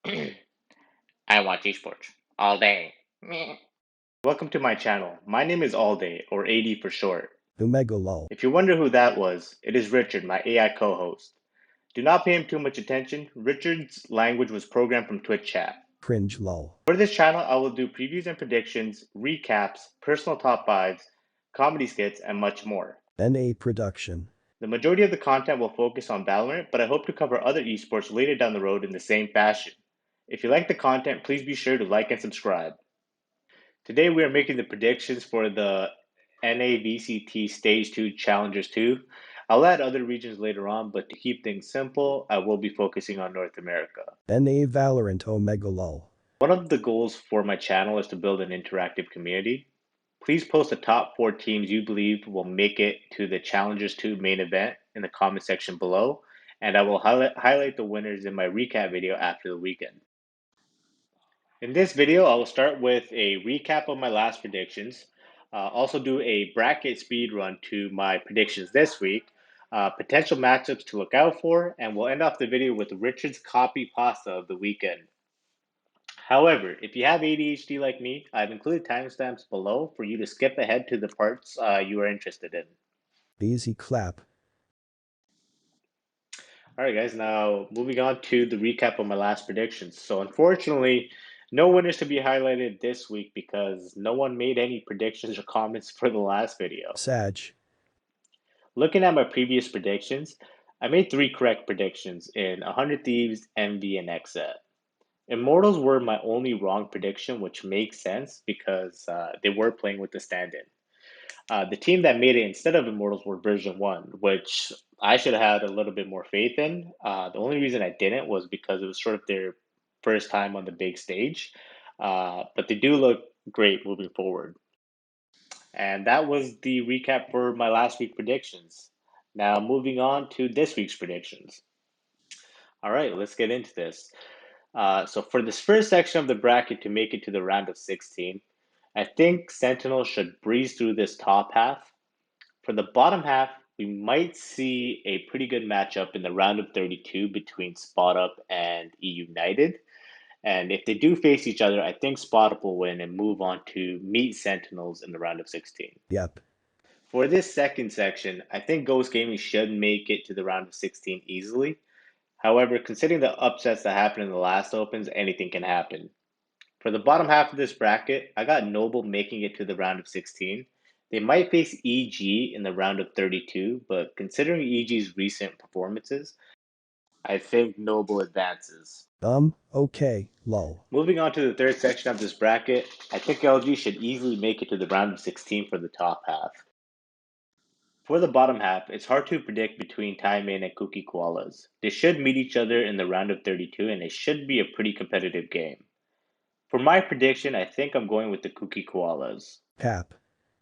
I watch esports all day. Meh. Welcome to my channel. My name is Allday, or AD for short. Omega lol. If you wonder who that was, it is Richard, my AI co-host. Do not pay him too much attention. Richard's language was programmed from Twitch chat. Cringe lol. For this channel, I will do previews and predictions, recaps, personal top 5s, comedy skits, and much more. NA production. The majority of the content will focus on Valorant, but I hope to cover other esports later down the road in the same fashion. If you like the content, please be sure to like and subscribe. Today we are making the predictions for the NA VCT Stage 2 Challengers 2. I'll add other regions later on, but to keep things simple, I will be focusing on North America. NA Valorant Omega lol. One of the goals for my channel is to build an interactive community. Please post the top 4 teams you believe will make it to the Challengers 2 main event in the comment section below, and I will highlight the winners in my recap video after the weekend. In this video, I will start with a recap of my last predictions, also do a bracket speed run to my predictions this week, potential matchups to look out for, and we'll end off the video with Richard's Copypasta of the weekend. However, if you have ADHD like me, I've included timestamps below for you to skip ahead to the parts you are interested in. Easy clap. Alright guys, now moving on to the recap of my last predictions. So unfortunately, no winners to be highlighted this week because no one made any predictions or comments for the last video. Sag. Looking at my previous predictions, I made 3 correct predictions in 100 Thieves, MV, and XZ. Immortals were my only wrong prediction, which makes sense because they were playing with the stand-in. The team that made it instead of Immortals were version 1, which I should have had a little bit more faith in. The only reason I didn't was because it was sort of their first time on the big stage. But they do look great moving forward. And that was the recap for my last week predictions. Now, moving on to this week's predictions. All right, let's get into this. So, for this first section of the bracket to make it to the round of 16, I think Sentinel should breeze through this top half. For the bottom half, we might see a pretty good matchup in the round of 32 between Spot Up and E United. And if they do face each other, I think Spot Up will win and move on to meet Sentinels in the round of 16. Yep. For this second section, I think Ghost Gaming should make it to the round of 16 easily. However, considering the upsets that happened in the last opens, anything can happen. For the bottom half of this bracket, I got Noble making it to the round of 16. They might face EG in the round of 32, but considering EG's recent performances, I think Noble advances. Okay, lol. Moving on to the third section of this bracket, I think LG should easily make it to the round of 16 for the top half. For the bottom half, it's hard to predict between Taiman and Cookie Koalas. They should meet each other in the round of 32, and it should be a pretty competitive game. For my prediction, I think I'm going with the Cookie Koalas. Pap.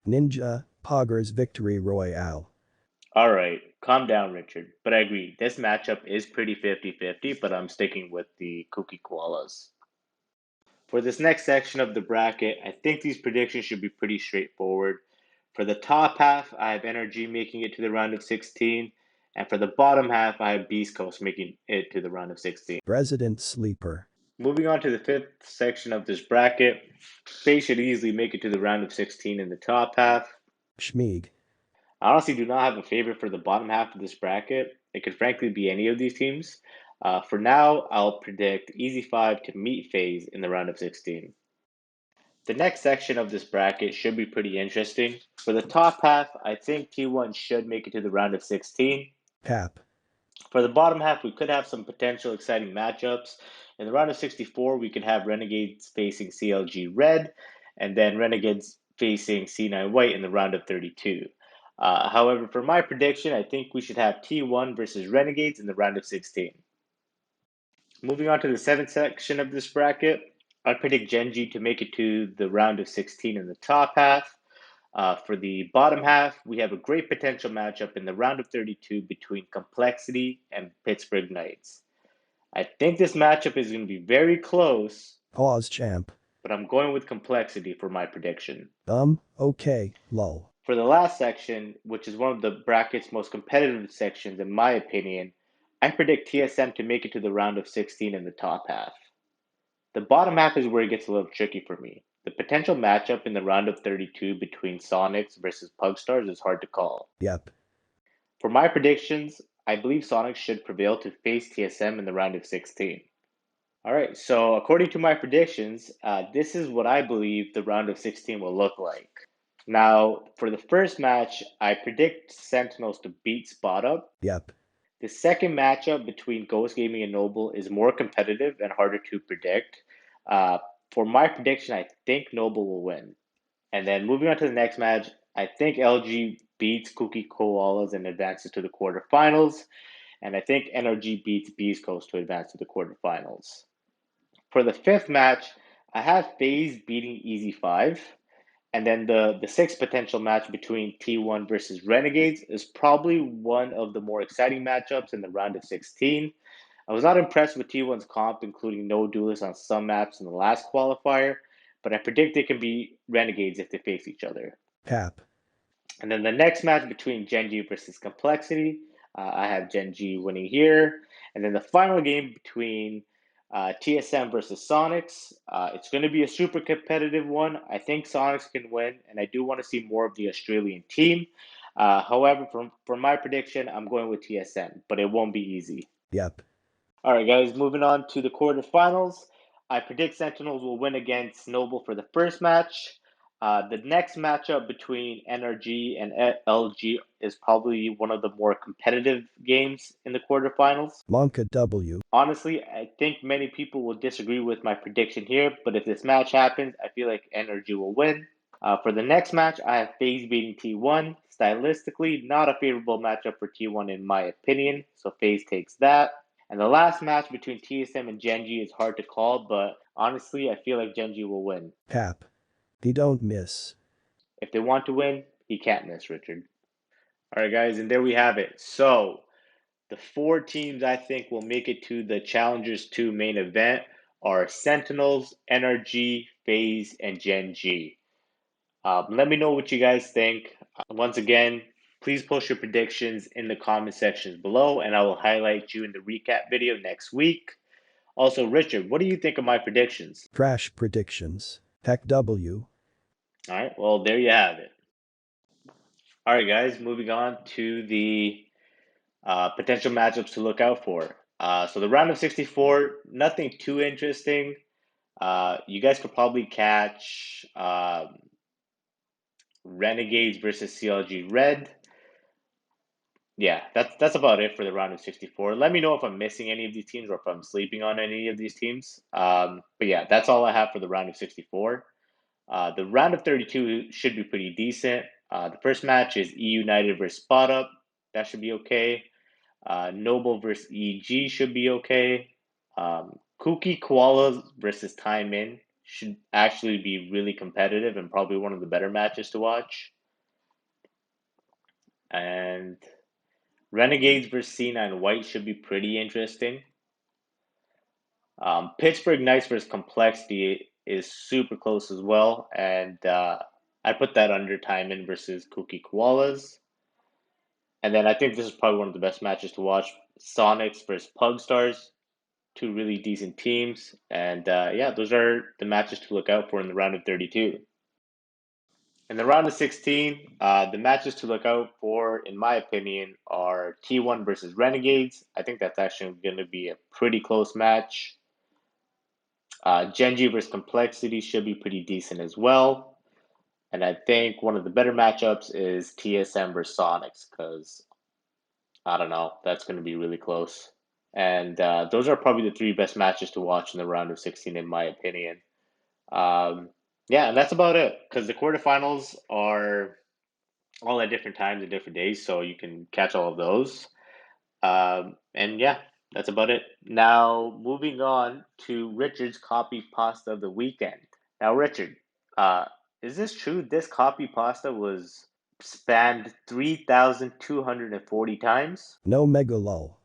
Ninja. Poggers Victory Royale. Alright, calm down, Richard. But I agree, this matchup is pretty 50-50, but I'm sticking with the Cookie Koalas. For this next section of the bracket, I think these predictions should be pretty straightforward. For the top half, I have NRG making it to the round of 16, and for the bottom half, I have Beast Coast making it to the round of 16. Resident Sleeper. Moving on to the fifth section of this bracket, FaZe should easily make it to the round of 16 in the top half. Schmeeg. I honestly do not have a favorite for the bottom half of this bracket. It could frankly be any of these teams. For now, I'll predict Easy 5 to meet FaZe in the round of 16. The next section of this bracket should be pretty interesting. For the top half, I think T1 should make it to the round of 16. Pap. For the bottom half, we could have some potential exciting matchups. In the round of 64, we could have Renegades facing CLG Red, and then Renegades facing C9 White in the round of 32. However, for my prediction, I think we should have T1 versus Renegades in the round of 16. Moving on to the seventh section of this bracket, I predict Genji to make it to the round of 16 in the top half. For the bottom half, we have a great potential matchup in the round of 32 between Complexity and Pittsburgh Knights. I think this matchup is going to be very close. Pause champ. But I'm going with Complexity for my prediction. Okay, lol. For the last section, which is one of the bracket's most competitive sections in my opinion, I predict TSM to make it to the round of 16 in the top half. The bottom half is where it gets a little tricky for me. The potential matchup in the round of 32 between Sonics versus Pugstars is hard to call. Yep. For my predictions, I believe Sonics should prevail to face TSM in the round of 16. All right, so according to my predictions, this is what I believe the round of 16 will look like. Now, for the first match, I predict Sentinels to beat Spot Up. Yep. The second matchup between Ghost Gaming and Noble is more competitive and harder to predict. Uh, for my prediction, I think Noble will win. And then moving on to the next match, I think LG beats Cookie Koalas and advances to the quarterfinals. And I think NRG beats Beast Coast to advance to the quarterfinals. For the fifth match, I have FaZe beating Easy 5. And then the sixth potential match between T1 versus Renegades is probably one of the more exciting matchups in the round of 16. I was not impressed with T1's comp, including no duelists on some maps in the last qualifier, but I predict they can be Renegades if they face each other. Cap. And then the next match between Genji versus Complexity, I have Genji winning here. And then the final game between TSM versus Sonics, it's going to be a super competitive one. I think Sonics can win, and I do want to see more of the Australian team. However, for my prediction, I'm going with TSM, but it won't be easy. Yep. All right, guys, moving on to the quarterfinals. I predict Sentinels will win against Noble for the first match. The next matchup between NRG and LG is probably one of the more competitive games in the quarterfinals. Monka W. Honestly, I think many people will disagree with my prediction here, but if this match happens, I feel like NRG will win. For the next match, I have FaZe beating T1. Stylistically, not a favorable matchup for T1 in my opinion, so FaZe takes that. And the last match between TSM and Genji is hard to call, but honestly, I feel like Genji will win. Cap. They don't miss. If they want to win, he can't miss, Richard. All right, guys, and there we have it. So, the four teams I think will make it to the Challengers 2 main event are Sentinels, NRG, FaZe, and Genji. Let me know what you guys think. Once again, please post your predictions in the comment sections below, and I will highlight you in the recap video next week. Also, Richard, what do you think of my predictions? Trash predictions. Heck W. All right, well, there you have it. All right, guys, moving on to the potential matchups to look out for. So the round of 64, nothing too interesting. You guys could probably catch Renegades versus CLG Red. Yeah, that's about it for the round of 64. Let me know if I'm missing any of these teams or if I'm sleeping on any of these teams. But yeah, that's all I have for the round of 64. The round of 32 should be pretty decent. The first match is E United versus Spot Up. That should be okay. Noble versus EG should be okay. Kooky Koalas versus Time In should actually be really competitive and probably one of the better matches to watch. And Renegades versus C9 White should be pretty interesting. Pittsburgh Knights versus Complexity is super close as well, and I put that under Time In versus Kooky Koalas. And then I think this is probably one of the best matches to watch. Sonics versus Pugstars, two really decent teams. And yeah, those are the matches to look out for in the round of 32. In the round of 16, the matches to look out for, in my opinion, are T1 versus Renegades. I think that's actually going to be a pretty close match. Genji versus Complexity should be pretty decent as well. And I think one of the better matchups is TSM versus Sonics because, I don't know, that's going to be really close. And those are probably the three best matches to watch in the round of 16, in my opinion. Yeah, and that's about it because the quarterfinals are all at different times and different days, so you can catch all of those. And yeah, that's about it. Now, moving on to Richard's copy pasta of the weekend. Now, Richard, uh, is this true? This copy pasta was spammed 3,240 times? No mega lol.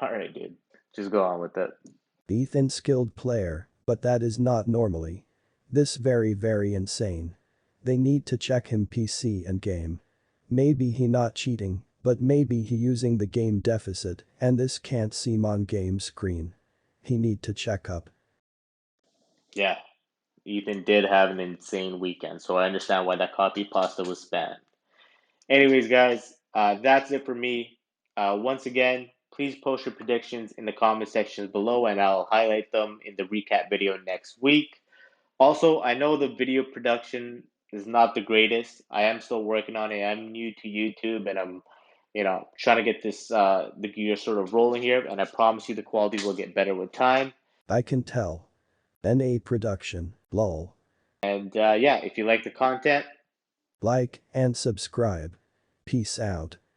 All right, dude. Just go on with it. Ethan skilled player, but that is not normally. This very insane. They need to check him PC and game. Maybe he not cheating, but maybe he using the game deficit and this can't seem on game screen. He need to check up. Yeah, Ethan did have an insane weekend, so I understand why that copy pasta was spammed. Anyways, guys, that's it for me. Once again, please post your predictions in the comment sections below, and I'll highlight them in the recap video next week. Also, I know the video production is not the greatest. I am still working on it. I'm new to YouTube, and I'm, trying to get this the gear sort of rolling here. And I promise you, the quality will get better with time. I can tell. NA production, lol. And yeah, if you like the content, Like and subscribe. Peace out.